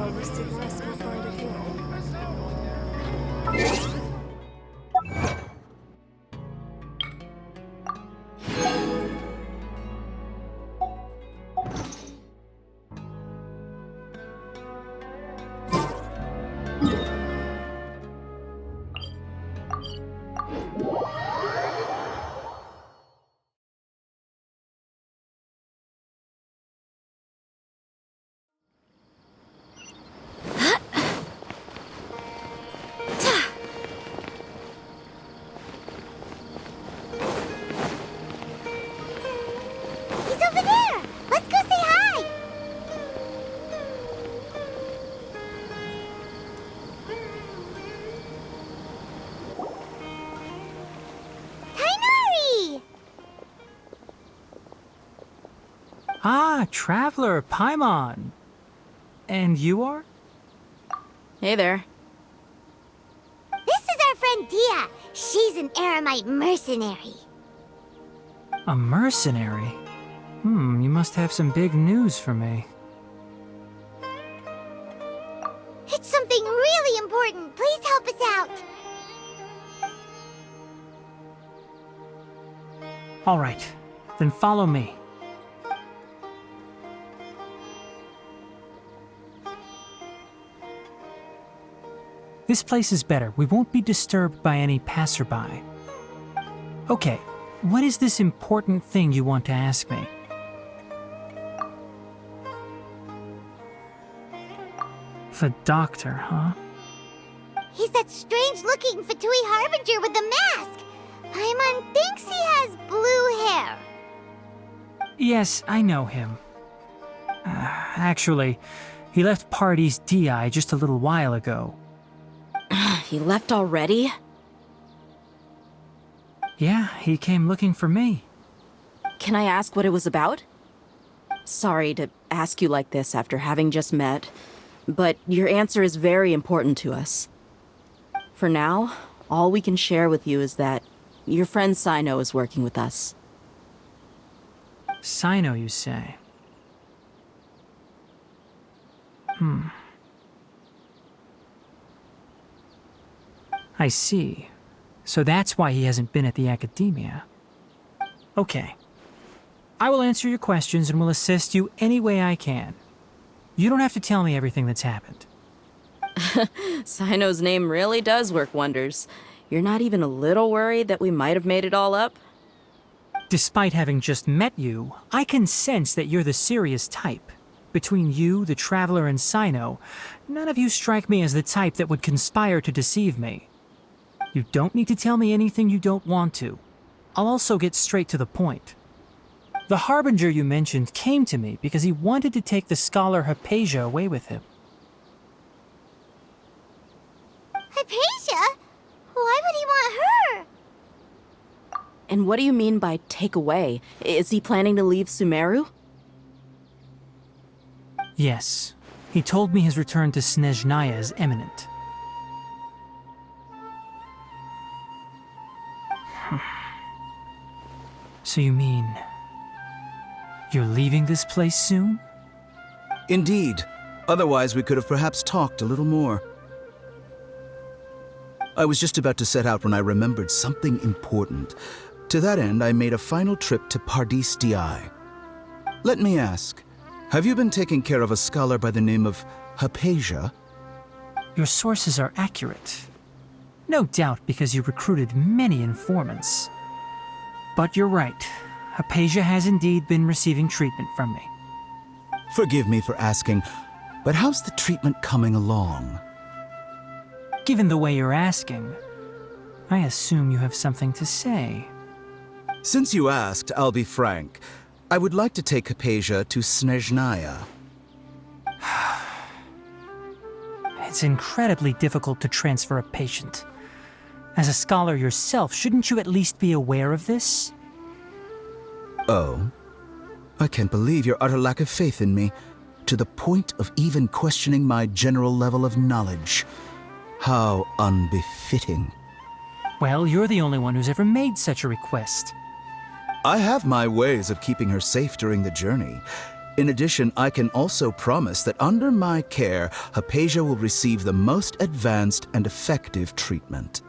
harvested less can find it here. Ah, Traveler, Paimon. And you are? Hey there. This is our friend Dia. She's an Aramite mercenary. A mercenary? You must have some big news for me. It's something really important. Please help us out. All right, then follow me. This place is better. We won't be disturbed by any passerby. Okay, what is this important thing you want to ask me? The doctor, huh? He's that strange-looking Fatui Harbinger with the mask. Paimon thinks he has blue hair. Yes, I know him. Actually, he left PARDIS DHYAI just a little while ago. He left already? Yeah, he came looking for me. Can I ask what it was about? Sorry to ask you like this after having just met, but your answer is very important to us. For now, all we can share with you is that your friend Sino is working with us. Sino, you say? I see. So that's why he hasn't been at the academia. Okay. I will answer your questions and will assist you any way I can. You don't have to tell me everything that's happened. Sino's name really does work wonders. You're not even a little worried that we might have made it all up? Despite having just met you, I can sense that you're the serious type. Between you, the Traveler, and Sino, none of you strike me as the type that would conspire to deceive me. You don't need to tell me anything you don't want to. I'll also get straight to the point. The Harbinger you mentioned came to me because he wanted to take the scholar Hypatia away with him. Hypatia? Why would he want her? And what do you mean by take away? Is he planning to leave Sumeru? Yes. He told me his return to Snezhnaya is imminent. So you mean... you're leaving this place soon? Indeed. Otherwise, we could have perhaps talked a little more. I was just about to set out when I remembered something important. To that end, I made a final trip to PARDIS DHYAI. Let me ask, have you been taking care of a scholar by the name of Hypatia? Your sources are accurate. No doubt because you recruited many informants. But you're right. Hypatia has indeed been receiving treatment from me. Forgive me for asking, but how's the treatment coming along? Given the way you're asking, I assume you have something to say. Since you asked, I'll be frank. I would like to take Hypatia to Snezhnaya. It's incredibly difficult to transfer a patient. As a scholar yourself, shouldn't you at least be aware of this? Oh? I can't believe your utter lack of faith in me, to the point of even questioning my general level of knowledge. How unbefitting. Well, you're the only one who's ever made such a request. I have my ways of keeping her safe during the journey. In addition, I can also promise that under my care, Hypatia will receive the most advanced and effective treatment.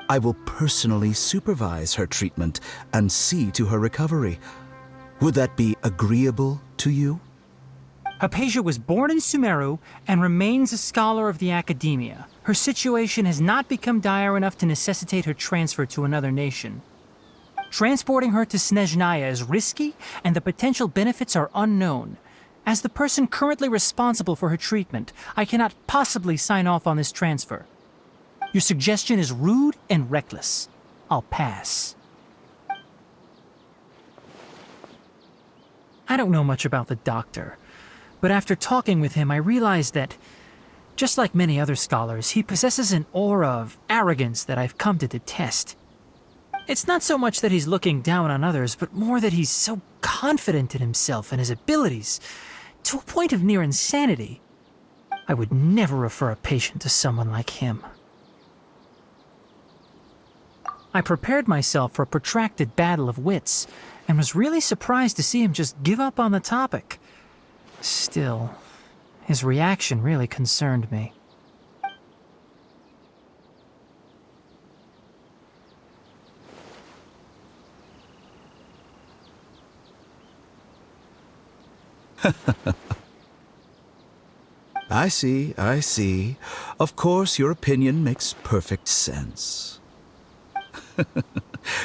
I will personally supervise her treatment and see to her recovery. Would that be agreeable to you? Hypatia was born in Sumeru and remains a scholar of the Academia. Her situation has not become dire enough to necessitate her transfer to another nation. Transporting her to Snezhnaya is risky, and the potential benefits are unknown. As the person currently responsible for her treatment, I cannot possibly sign off on this transfer. Your suggestion is rude and reckless. I'll pass. I don't know much about the doctor, but after talking with him, I realized that, just like many other scholars, he possesses an aura of arrogance that I've come to detest. It's not so much that he's looking down on others, but more that he's so confident in himself and his abilities, to a point of near insanity. I would never refer a patient to someone like him. I prepared myself for a protracted battle of wits, and was really surprised to see him just give up on the topic. Still, his reaction really concerned me. I see. Of course, your opinion makes perfect sense.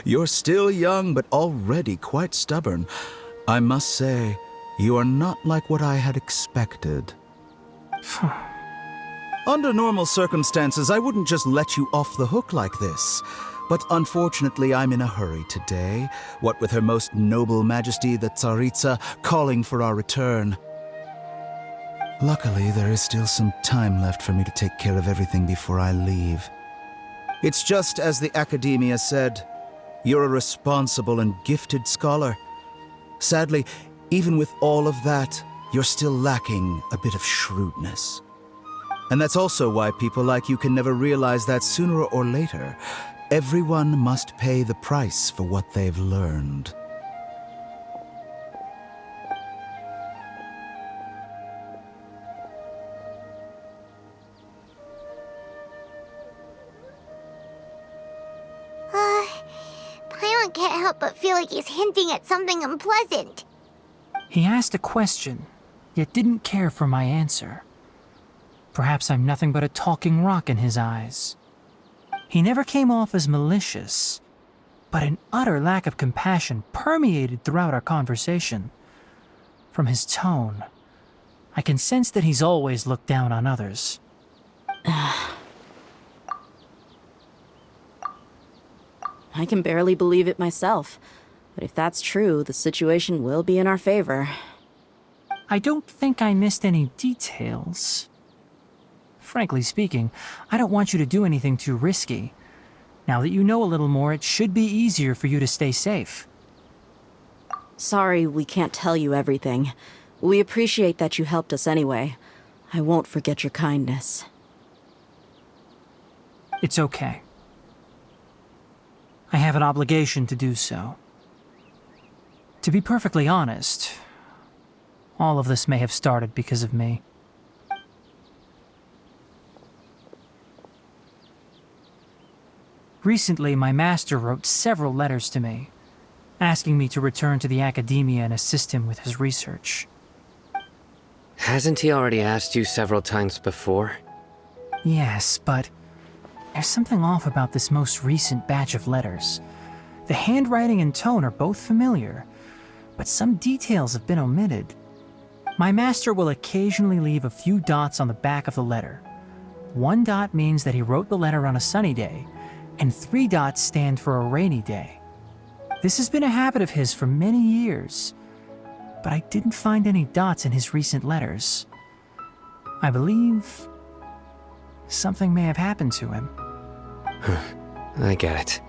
You're still young, but already quite stubborn. I must say, you are not like what I had expected. Under normal circumstances, I wouldn't just let you off the hook like this. But unfortunately, I'm in a hurry today, what with Her Most Noble Majesty the Tsaritsa calling for our return. Luckily, there is still some time left for me to take care of everything before I leave. It's just as the Academia said, you're a responsible and gifted scholar. Sadly, even with all of that, you're still lacking a bit of shrewdness. And that's also why people like you can never realize that sooner or later, everyone must pay the price for what they've learned. Paimon can't help but feel like he's hinting at something unpleasant. He asked a question, yet didn't care for my answer. Perhaps I'm nothing but a talking rock in his eyes. He never came off as malicious, but an utter lack of compassion permeated throughout our conversation. From his tone, I can sense that he's always looked down on others. I can barely believe it myself, but if that's true, the situation will be in our favor. I don't think I missed any details. Frankly speaking, I don't want you to do anything too risky. Now that you know a little more, it should be easier for you to stay safe. Sorry we can't tell you everything. We appreciate that you helped us anyway. I won't forget your kindness. It's okay. I have an obligation to do so. To be perfectly honest, all of this may have started because of me. Recently, my master wrote several letters to me, asking me to return to the Academia and assist him with his research. Hasn't he already asked you several times before? Yes, but there's something off about this most recent batch of letters. The handwriting and tone are both familiar, but some details have been omitted. My master will occasionally leave a few dots on the back of the letter. 1 dot means that he wrote the letter on a sunny day, and 3 dots stand for a rainy day. This has been a habit of his for many years, but I didn't find any dots in his recent letters. I believe something may have happened to him. I get it.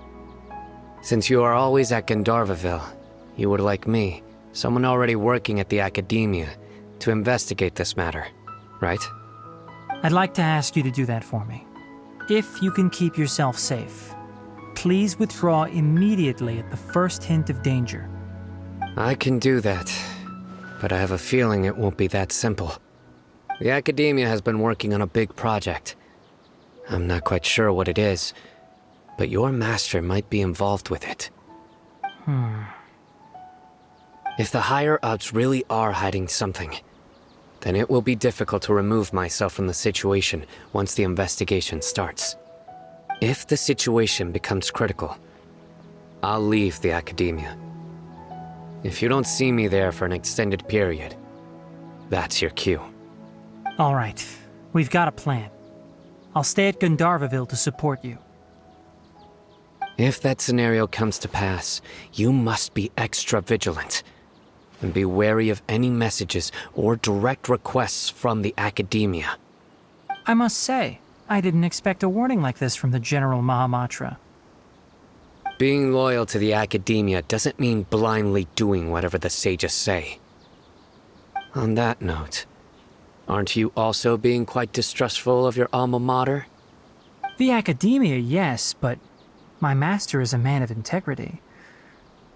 Since you are always at Gandharvaville, you would like me, someone already working at the Academia, to investigate this matter, right? I'd like to ask you to do that for me. If you can keep yourself safe, please withdraw immediately at the first hint of danger. I can do that. but I have a feeling it won't be that simple. The Academia has been working on a big project. I'm not quite sure what it is, but your master might be involved with it. If the higher-ups really are hiding something, then it will be difficult to remove myself from the situation once the investigation starts. If the situation becomes critical, I'll leave the Academia. If you don't see me there for an extended period, that's your cue. All right, we've got a plan. I'll stay at Gandharvaville to support you. If that scenario comes to pass, you must be extra vigilant. And be wary of any messages or direct requests from the Academia. I must say, I didn't expect a warning like this from the General Mahamatra. Being loyal to the Academia doesn't mean blindly doing whatever the sages say. On that note, aren't you also being quite distrustful of your alma mater? The Academia, yes, but my master is a man of integrity.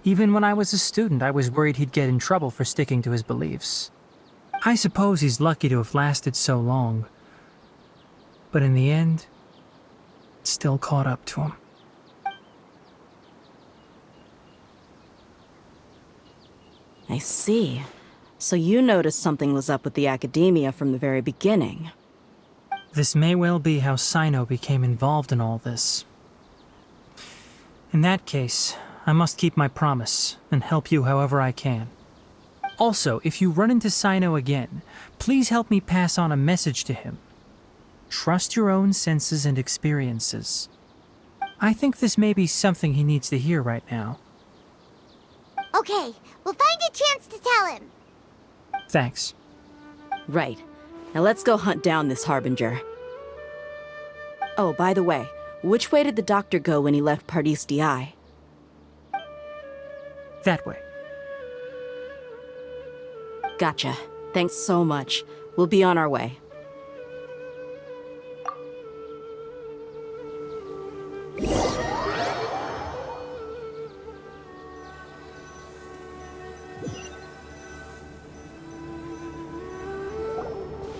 Even when I was a student, I was worried he'd get in trouble for sticking to his beliefs. I suppose he's lucky to have lasted so long. But in the end, it still caught up to him. I see. So you noticed something was up with the Academia from the very beginning. This may well be how Sino became involved in all this. In that case, I must keep my promise and help you however I can. Also, if you run into Sino again, please help me pass on a message to him. Trust your own senses and experiences. I think this may be something he needs to hear right now. Okay, we'll find a chance to tell him. Thanks. Right. Now let's go hunt down this Harbinger. Oh, by the way, which way did the doctor go when he left PARDIS DHYAI? That way. Gotcha. Thanks so much. We'll be on our way.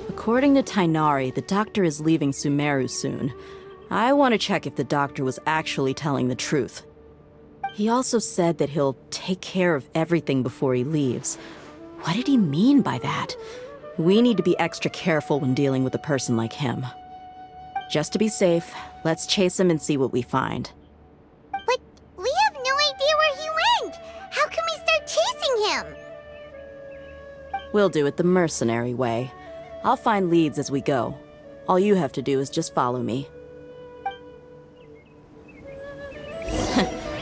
According to Tainari, the doctor is leaving Sumeru soon. I want to check if the doctor was actually telling the truth. He also said that he'll take care of everything before he leaves. What did he mean by that? We need to be extra careful when dealing with a person like him. Just to be safe, let's chase him and see what we find. But we have no idea where he went. How can we start chasing him? We'll do it the mercenary way. I'll find leads as we go. All you have to do is just follow me.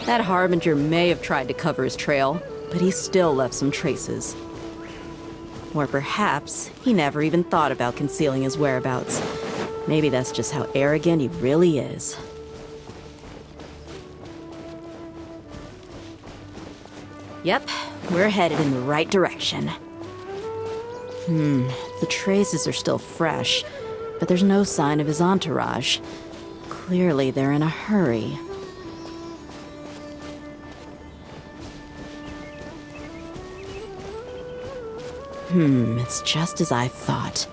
That Harbinger may have tried to cover his trail, but he still left some traces. Or perhaps he never even thought about concealing his whereabouts. Maybe that's just how arrogant he really is. Yep, we're headed in the right direction. The traces are still fresh, but there's no sign of his entourage. Clearly, they're in a hurry. It's just as I thought.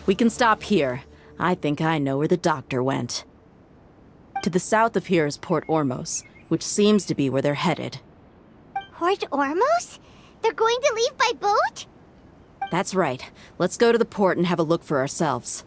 We can stop here. I think I know where the doctor went. To the south of here is Port Ormos, which seems to be where they're headed. Port Ormos? They're going to leave by boat? That's right. Let's go to the port and have a look for ourselves.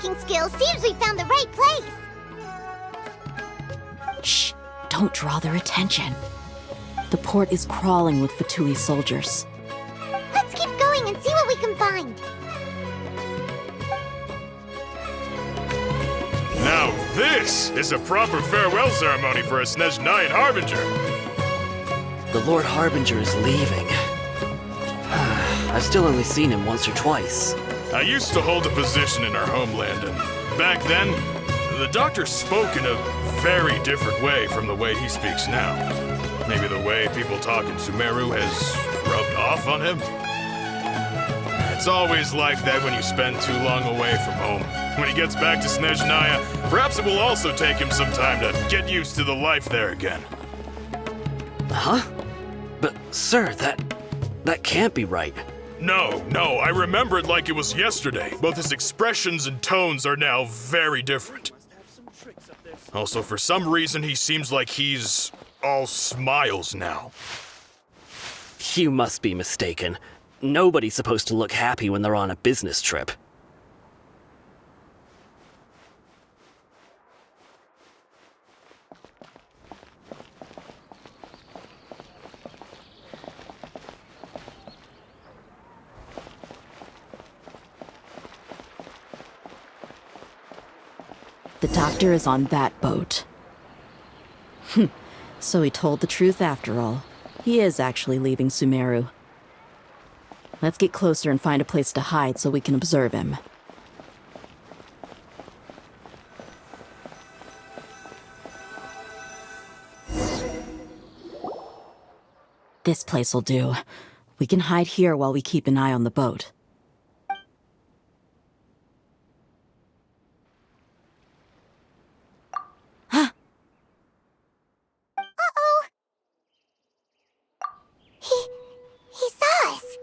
tracking skills, seems we found the right place. Shh! Don't draw their attention. The port is crawling with Fatui soldiers. Let's keep going and see what we can find. Now this is a proper farewell ceremony for a DHYAI Harbinger. The Lord Harbinger is leaving. I've still only seen him once or twice. I used to hold a position in our homeland, and back then, the doctor spoke in a very different way from the way he speaks now. Maybe the way people talk in Sumeru has rubbed off on him? It's always like that when you spend too long away from home. When he gets back to Snezhnaya, perhaps it will also take him some time to get used to the life there again. Huh? But, sir, that can't be right. No, I remember it like it was yesterday. Both his expressions and tones are now very different. Also, for some reason, he seems like he's all smiles now. You must be mistaken. Nobody's supposed to look happy when they're on a business trip. The doctor is on that boat. So he told the truth after all. He is actually leaving Sumeru. Let's get closer and find a place to hide so we can observe him. This place'll do. We can hide here while we keep an eye on the boat. He saw us.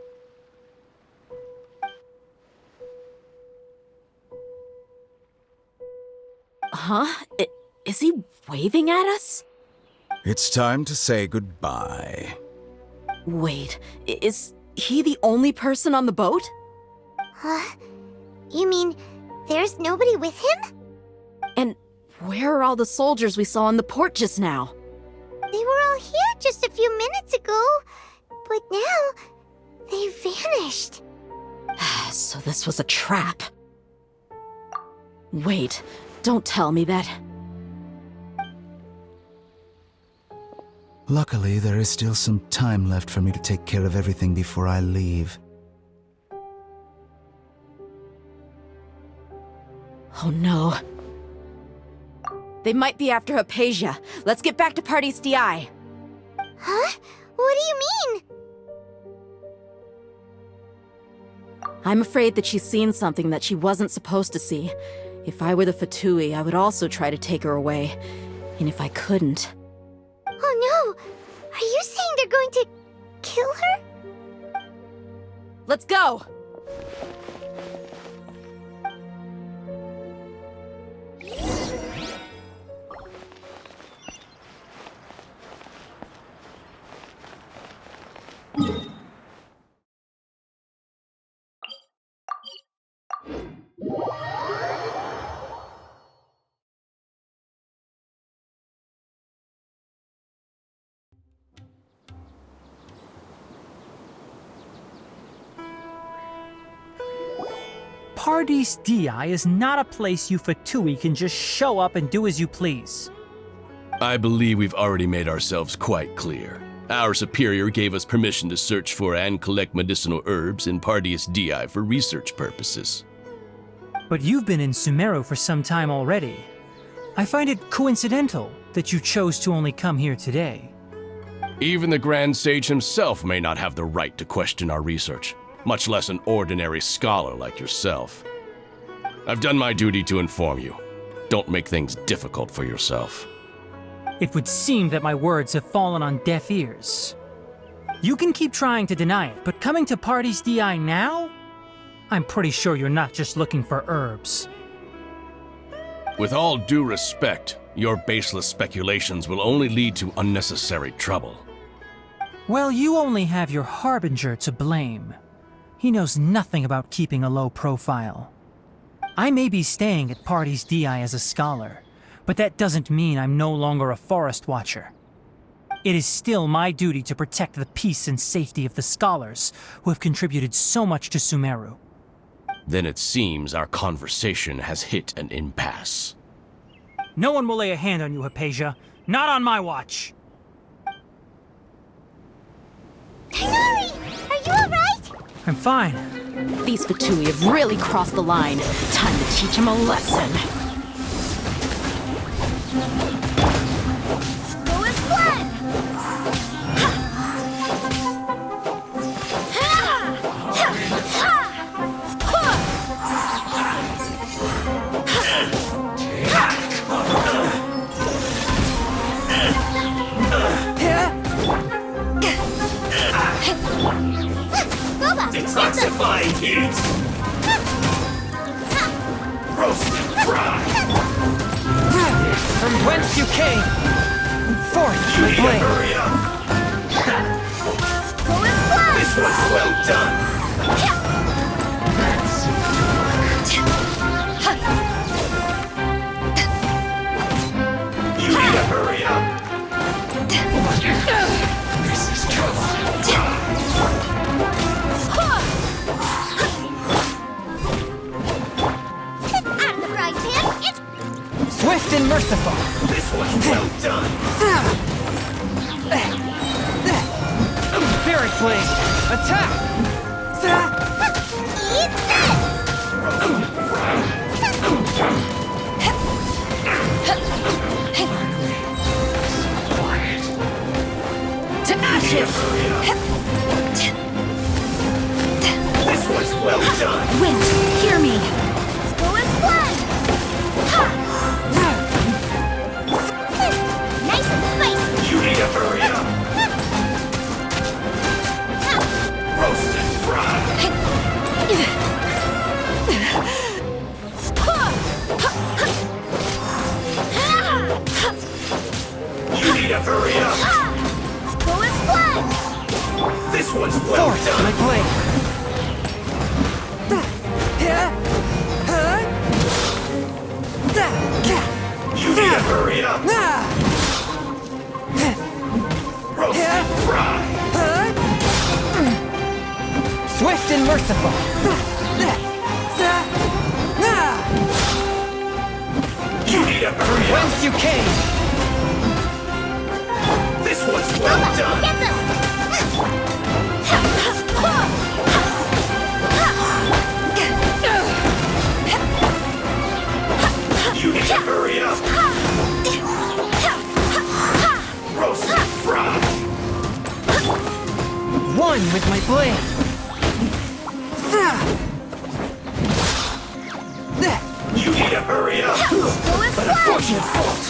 Huh? Is he waving at us? It's time to say goodbye. Wait, is he the only person on the boat? Huh? You mean there's nobody with him? And where are all the soldiers we saw in the port just now? They were all here just a few minutes ago, but now they vanished. So this was a trap. Wait, don't tell me that. Luckily, there is still some time left for me to take care of everything before I leave. Oh no. They might be after Hypatia. Let's get back to PARDIS DHYAI. Huh? What do you mean? I'm afraid that she's seen something that she wasn't supposed to see. If I were the Fatui, I would also try to take her away. And if I couldn't... Oh no! Are you saying they're going to kill her? Let's go! PARDIS DHYAI is not a place you Fatui can just show up and do as you please. I believe we've already made ourselves quite clear. Our superior gave us permission to search for and collect medicinal herbs in PARDIS DHYAI for research purposes. But you've been in Sumeru for some time already. I find it coincidental that you chose to only come here today. Even the Grand Sage himself may not have the right to question our research, much less an ordinary scholar like yourself. I've done my duty to inform you. Don't make things difficult for yourself. It would seem that my words have fallen on deaf ears. You can keep trying to deny it, but coming to PARDIS DHYAI now? I'm pretty sure you're not just looking for herbs. With all due respect, your baseless speculations will only lead to unnecessary trouble. Well, you only have your Harbinger to blame. He knows nothing about keeping a low profile. I may be staying at PARDIS DHYAI as a scholar, but that doesn't mean I'm no longer a forest watcher. It is still my duty to protect the peace and safety of the scholars who have contributed so much to Sumeru. Then it seems our conversation has hit an impasse. No one will lay a hand on you, Hypatia. Not on my watch! Tighnari, are you alright? I'm fine. These Fatui have really crossed the line. Time to teach them a lesson. Go as planned! Detoxifying heat! Roast and fry! From whence you came! Forth, You my need to blade! hurry up! Go as planned! This was well done! You need to hurry up! This is trouble! Out of the frying pan! It's Swift and merciful! This was well done! Spirit blade! Attack! eat this! To ashes! This was well done! Wind, hear me! Go as planned! Nice and spicy! You need to hurry up! Roast and fry! You need to hurry up! Go as planned! This was well Forth, done! my blade! You need to hurry up! Roast and fry! Swift and merciful! You need to hurry up! Whence you came! This was well done! Get them! You need to hurry up! Roast and fry! One with my blade! You need to hurry up! Go as planned! Unfortunate fault!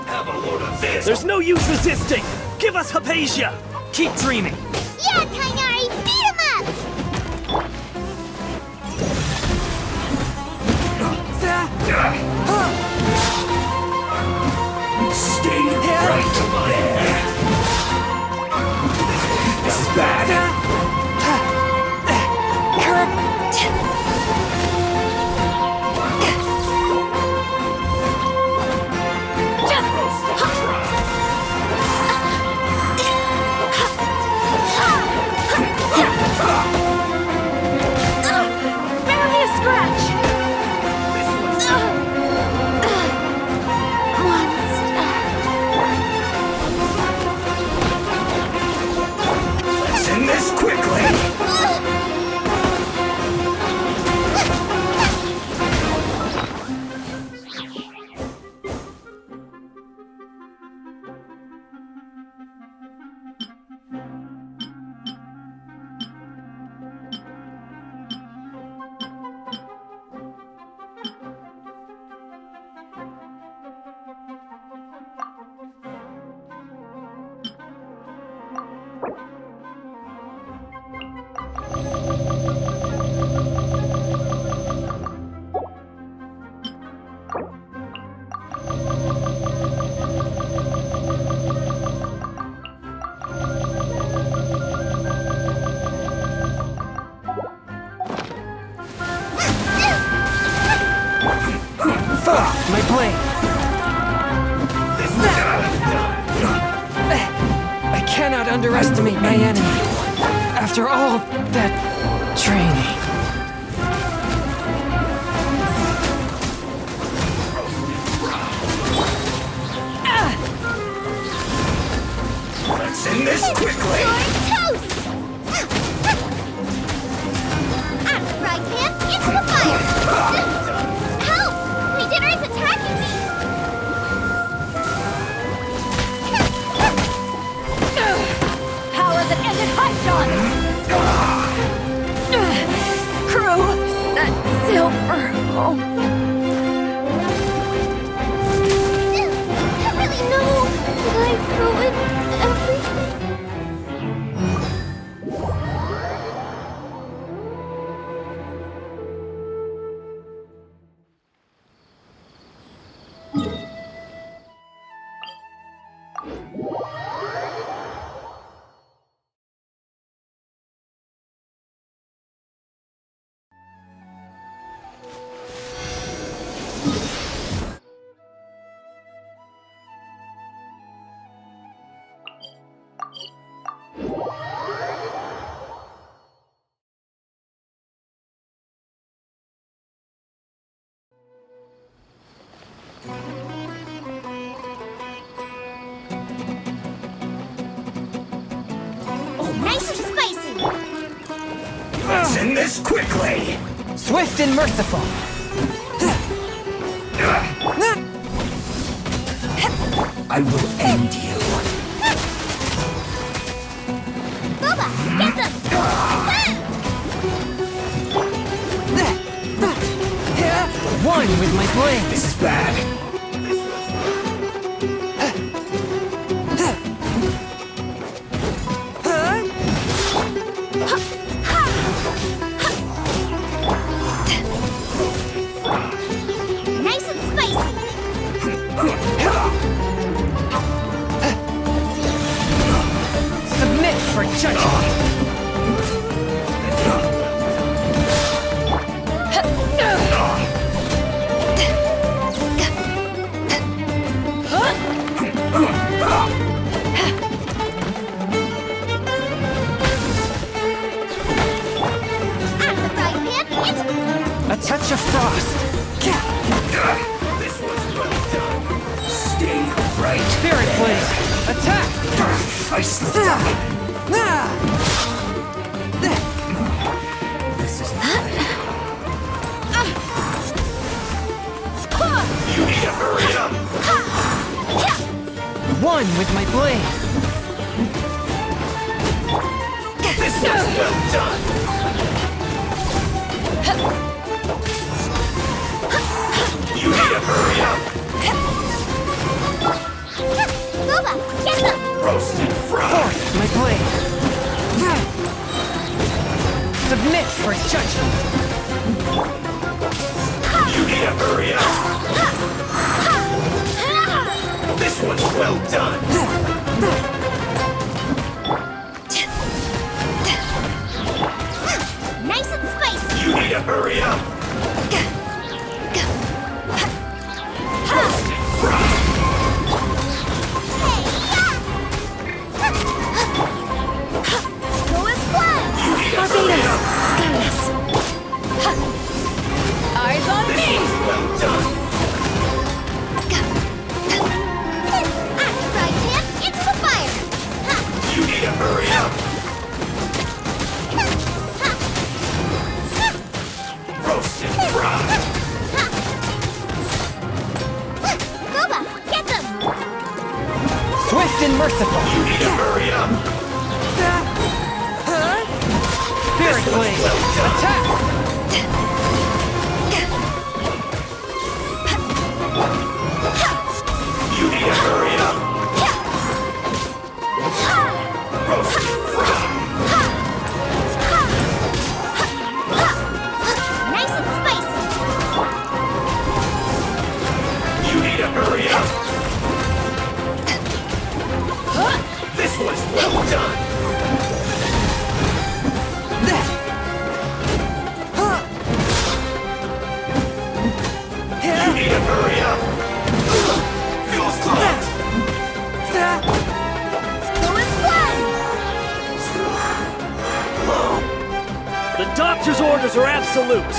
Have a load of this! There's no use resisting! Give us Hypatia! Keep dreaming! Yeah, Tighnari, beat him up! Stay right to my head! This is bad! Roast and fry! Barely a scratch! This was underestimate my enemy. After all that training. Let's end this quickly! Toast! Out of the frying pan, into the fire! Help! My dinner is attacking me! Power that ended Hypedon! Crew, set sail for home. I really know that I ruined everything. Nice and spicy! Let's end this quickly! Swift and merciful. I will end you. Boba, get them! One with my blade. This is bad. Nice and spicy! Submit for judgment. Out of the frying pan, into A touch of frost. This was well done. Stay right. Spirit blade. Attack. I slipped up. This is You need to hurry up. One with my blade. This was well done. You need to hurry up. Boba, get them! Roasted fry. My blade. Submit for judgment. You need to hurry up. This one's well done. Nice and spicy! You need to hurry up. Roasted fry. Go as planned! You need to hurry up. Eyes on This me! one's well done. Out of the frying pan, into the fire! You need to hurry up. Roasted fry. Boba, get them! Swift and merciful. You need to hurry up. Spirit blade. Well done. Attack. You need to hurry up. Roasted fry. Nice and spicy! You need to hurry up. This was well done. You need to hurry up. Feels close. Go as planned! orders are absolute.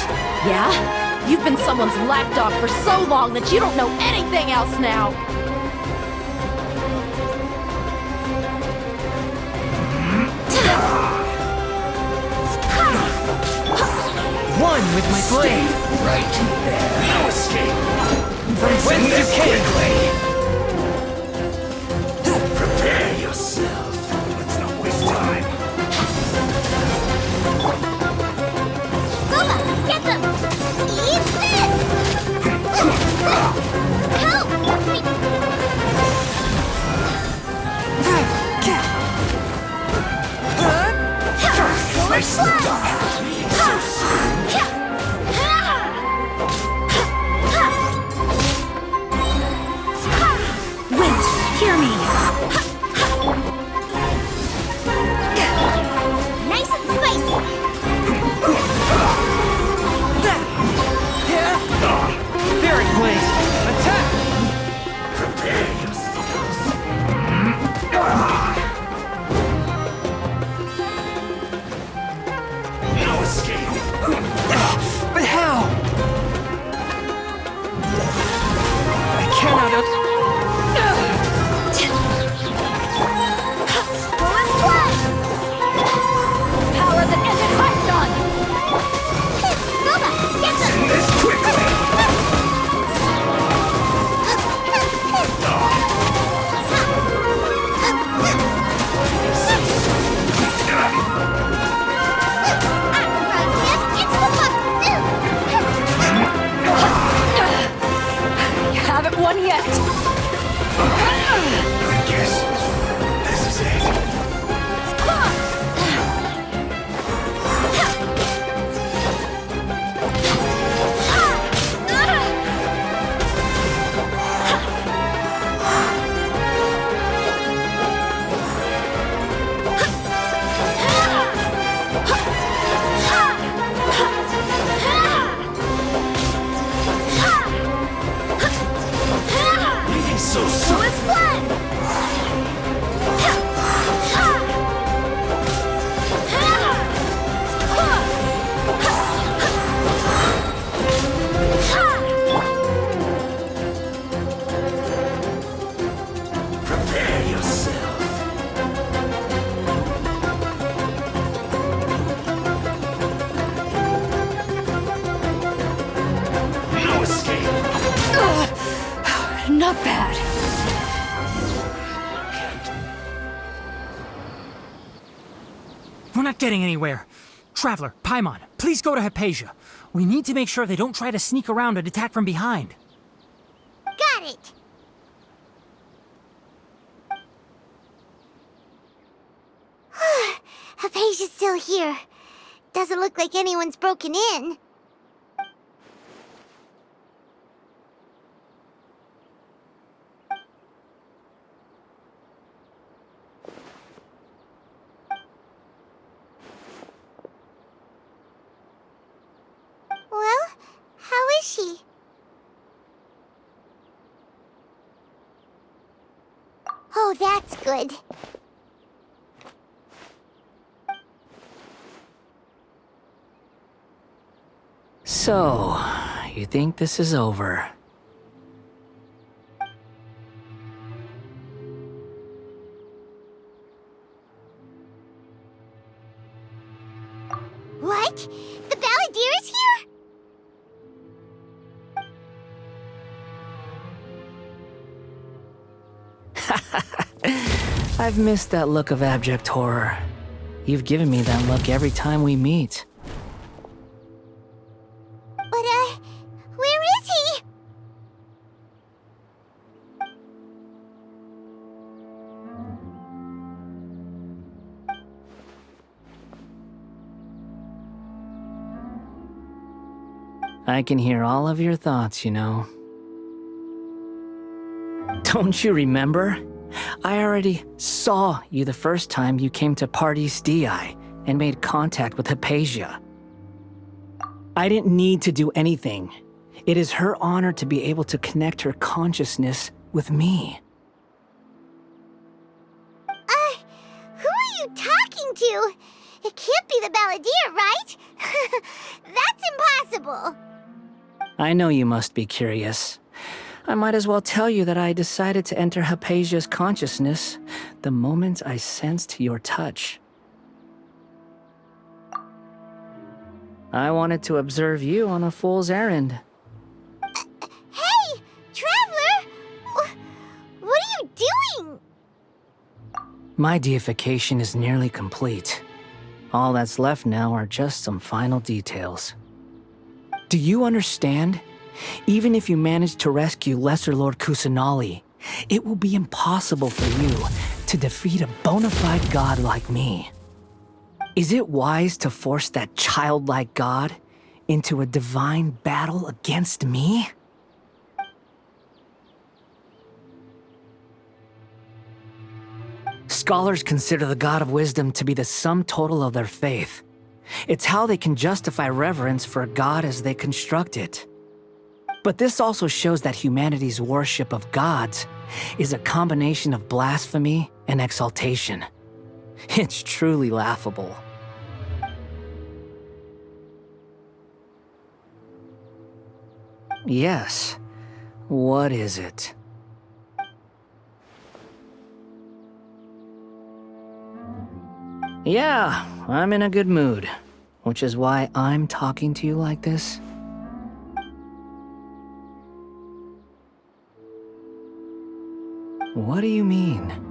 Yeah? You've been someone's lapdog for so long that you don't know anything else now. One with my blade. Right there. No escape. From whence you came. Prepare yourself. Let's not waste time. Goma, get them! Eat this! Help! Face the dark. Wait, hear me. Nice and spicy! Spirit blade. Attack. Prepare yourself. No escape. But how? I cannot. Power that ended Hydron! Goma, get them! End this quickly. You haven't won yet! I guess this is it. Leaving so soon. Prepare yourself. No escape. Not bad. We're not getting anywhere. Traveler, Paimon, please go to Hypatia. We need to make sure they don't try to sneak around and attack from behind. Got it! Hypatia's still here. Doesn't look like anyone's broken in. Well, how is she? Oh, that's good. So, you think this is over? What? The Balladeer is here? I've missed that look of abject horror. You've given me that look every time we meet. But, where is he? I can hear all of your thoughts, you know. Don't you remember? I already saw you the first time you came to PARDIS DHYAI and made contact with Hypatia. I didn't need to do anything. It is her honor to be able to connect her consciousness with me. Who are you talking to? It can't be the Balladeer, right? That's impossible! I know you must be curious. I might as well tell you that I decided to enter Hypatia's consciousness the moment I sensed your touch. I wanted to observe you on a fool's errand. Hey! Traveler! What are you doing? My deification is nearly complete. All that's left now are just some final details. Do you understand? Even if you manage to rescue Lesser Lord Kusanali, it will be impossible for you to defeat a bona fide god like me. Is it wise to force that childlike god into a divine battle against me? Scholars consider the God of Wisdom to be the sum total of their faith. It's how they can justify reverence for a god as they construct it. But this also shows that humanity's worship of gods is a combination of blasphemy and exaltation. It's truly laughable. Yes. What is it? Yeah, I'm in a good mood, which is why I'm talking to you like this. What do you mean?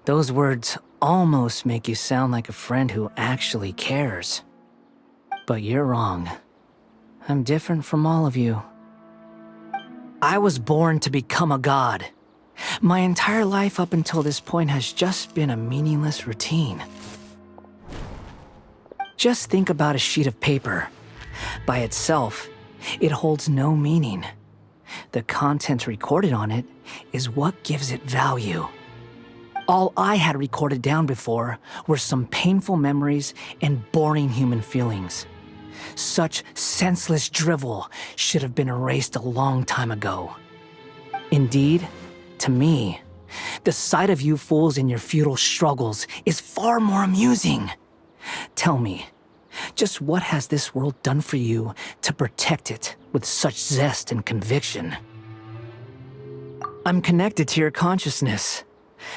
Those words almost make you sound like a friend who actually cares. But you're wrong. I'm different from all of you. I was born to become a god. My entire life up until this point has just been a meaningless routine. Just think about a sheet of paper. By itself, it holds no meaning. The content recorded on it is what gives it value. All I had recorded down before were some painful memories and boring human feelings. Such senseless drivel should have been erased a long time ago. Indeed, to me, the sight of you fools in your futile struggles is far more amusing. Tell me, just what has this world done for you to protect it with such zest and conviction? I'm connected to your consciousness,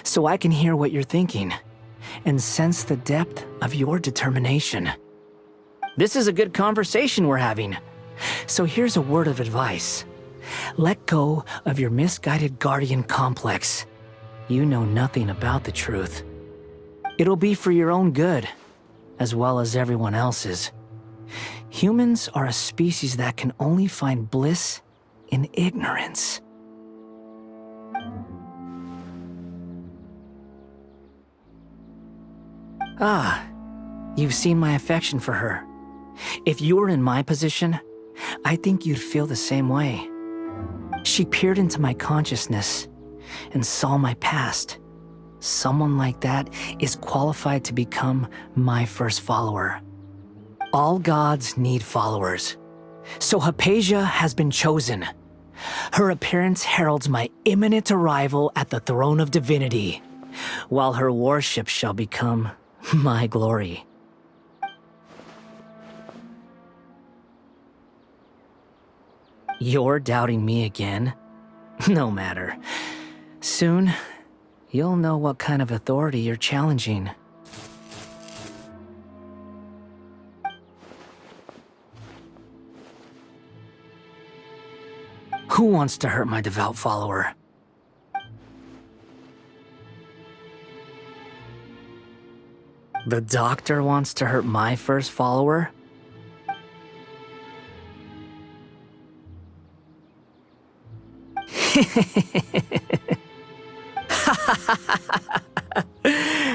so I can hear what you're thinking and sense the depth of your determination. This is a good conversation we're having. So here's a word of advice. Let go of your misguided guardian complex. You know nothing about the truth. It'll be for your own good, as well as everyone else's. Humans are a species that can only find bliss in ignorance. Ah, you've seen my affection for her. If you were in my position, I think you'd feel the same way. She peered into my consciousness and saw my past. Someone like that is qualified to become my first follower. All gods need followers. So Hypatia has been chosen. Her appearance heralds my imminent arrival at the throne of divinity, while her worship shall become my glory. You're doubting me again? No matter. Soon, you'll know what kind of authority you're challenging. Who wants to hurt my devout follower? The doctor wants to hurt my first follower?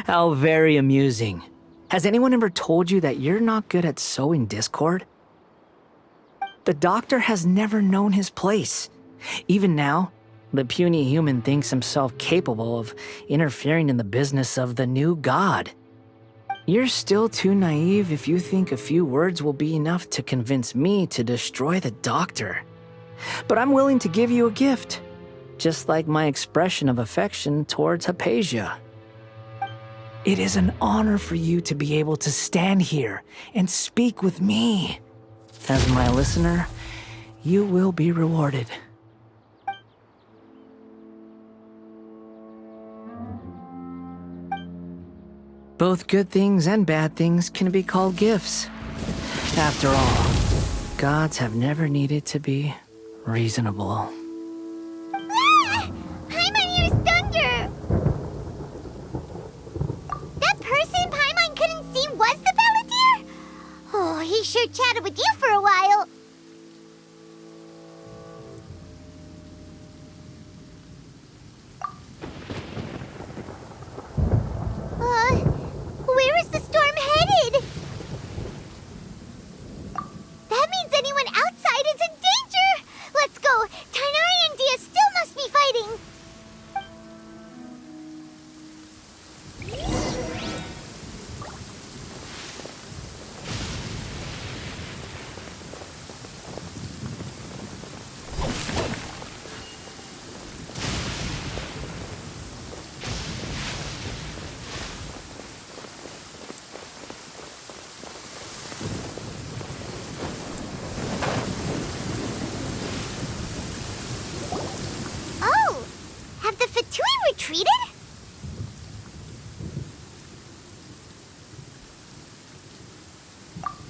How very amusing. Has anyone ever told you that you're not good at sowing discord? The doctor has never known his place. Even now, The puny human thinks himself capable of interfering in the business of the new god. You're still too naive if you think a few words will be enough to convince me to destroy the doctor. But I'm willing to give you a gift, just like my expression of affection towards Hypatia. It is an honor for you to be able to stand here and speak with me. As my listener, you will be rewarded. Both good things and bad things can be called gifts. After all, gods have never needed to be reasonable. Ah! Paimon hears thunder! That person Paimon couldn't see was the Balladeer? Oh, he sure chatted with you for a while. Where is the storm headed? That means anyone outside is in danger! Let's go! Tighnari and Dia still must be fighting! Oh! Have the Fatui retreated?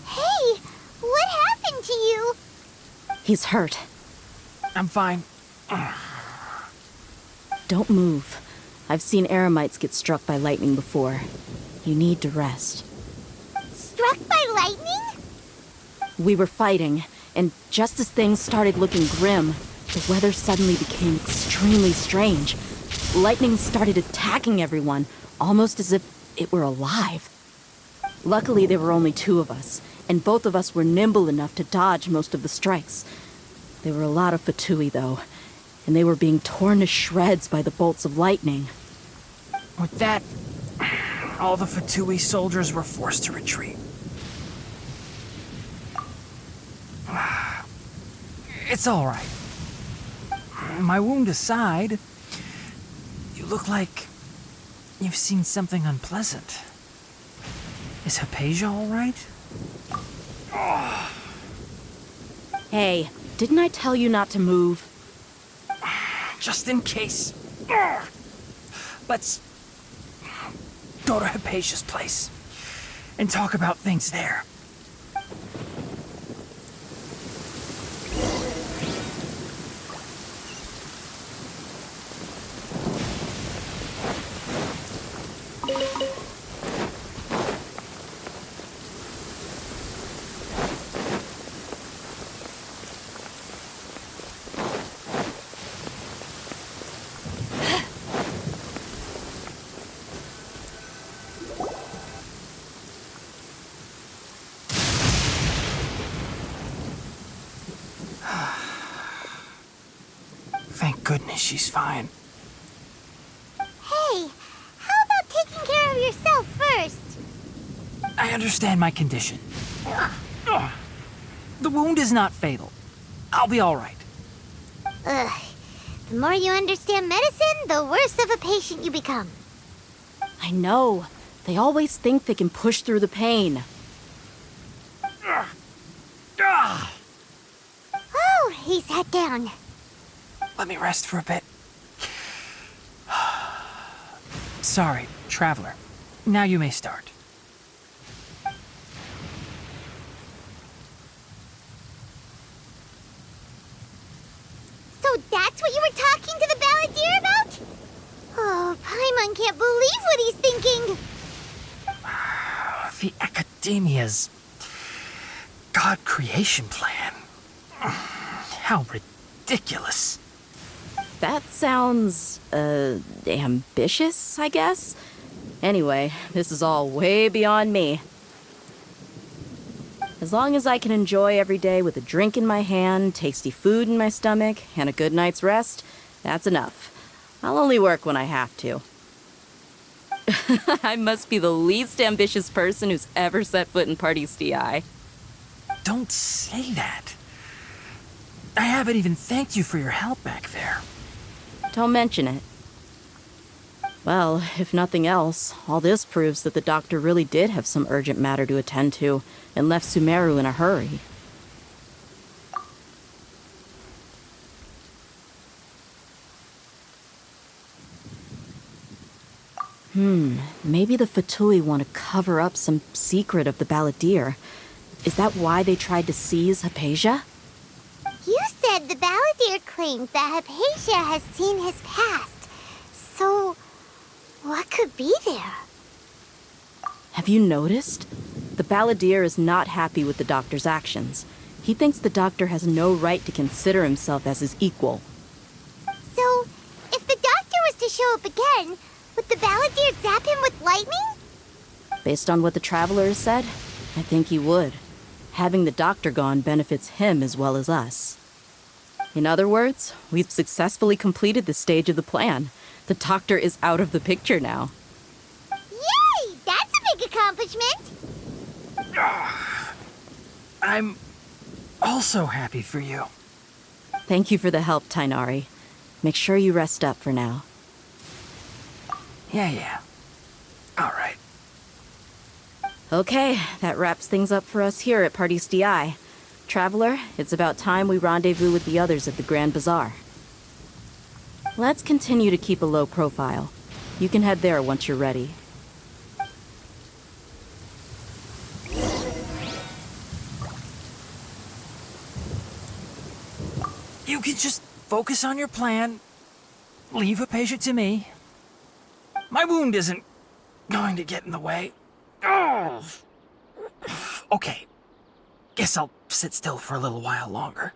Hey! What happened to you? He's hurt. I'm fine. Don't move. I've seen eremites get struck by lightning before. You need to rest. Struck by lightning? We were fighting, and just as things started looking grim, the weather suddenly became extremely strange. Lightning started attacking everyone, almost as if it were alive. Luckily, there were only two of us, and both of us were nimble enough to dodge most of the strikes. There were a lot of Fatui, though, and they were being torn to shreds by the bolts of lightning. With that, all the Fatui soldiers were forced to retreat. It's all right. My wound aside, you look like you've seen something unpleasant. Is Hypatia all right? Hey, didn't I tell you not to move? Just in case. Let's go to Hypatia's place and talk about things there. Thank goodness she's fine. Hey, how about taking care of yourself first? I understand my condition. The wound is not fatal. I'll be all right. Ugh. The more you understand medicine, the worse of a patient you become. I know. They always think they can push through the pain. Oh, he sat down. Let me rest for a bit. Sorry, traveler. Now you may start. So that's what you were talking to the Balladeer about? Oh, Paimon can't believe what he's thinking. The Academia's God creation plan. How ridiculous. That sounds, ambitious, I guess? Anyway, this is all way beyond me. As long as I can enjoy every day with a drink in my hand, tasty food in my stomach, and a good night's rest, That's enough. I'll only work when I have to. I must be the least ambitious person who's ever set foot in PARDIS DI. Don't say that. I haven't even thanked you for your help back there. Don't mention it. Well, if nothing else, all this proves that the doctor really did have some urgent matter to attend to and left Sumeru in a hurry. Maybe the Fatui want to cover up some secret of the Balladeer. Is that why they tried to seize Hypatia? You said the Balladeer claimed that Hypatia has seen his past. So, what could be there? Have you noticed? The Balladeer is not happy with the doctor's actions. He thinks the doctor has no right to consider himself as his equal. So, if the doctor was to show up again, would the Balladeer zap him with lightning? Based on what the Traveler has said, I think he would. Having the doctor gone benefits him as well as us. In other words, we've successfully completed this stage of the plan. The doctor is out of the picture now. Yay! That's a big accomplishment! I'm also happy for you. Thank you for the help, Tainari. Make sure you rest up for now. Yeah. All right. Okay, that wraps things up for us here at PARDIS DI. Traveler, it's about time we rendezvous with the others at the Grand Bazaar. Let's continue to keep a low profile. You can head there once you're ready. You can just focus on your plan. Leave Hypatia to me. My wound isn't going to get in the way. Oh. Okay. Guess I'll sit still for a little while longer.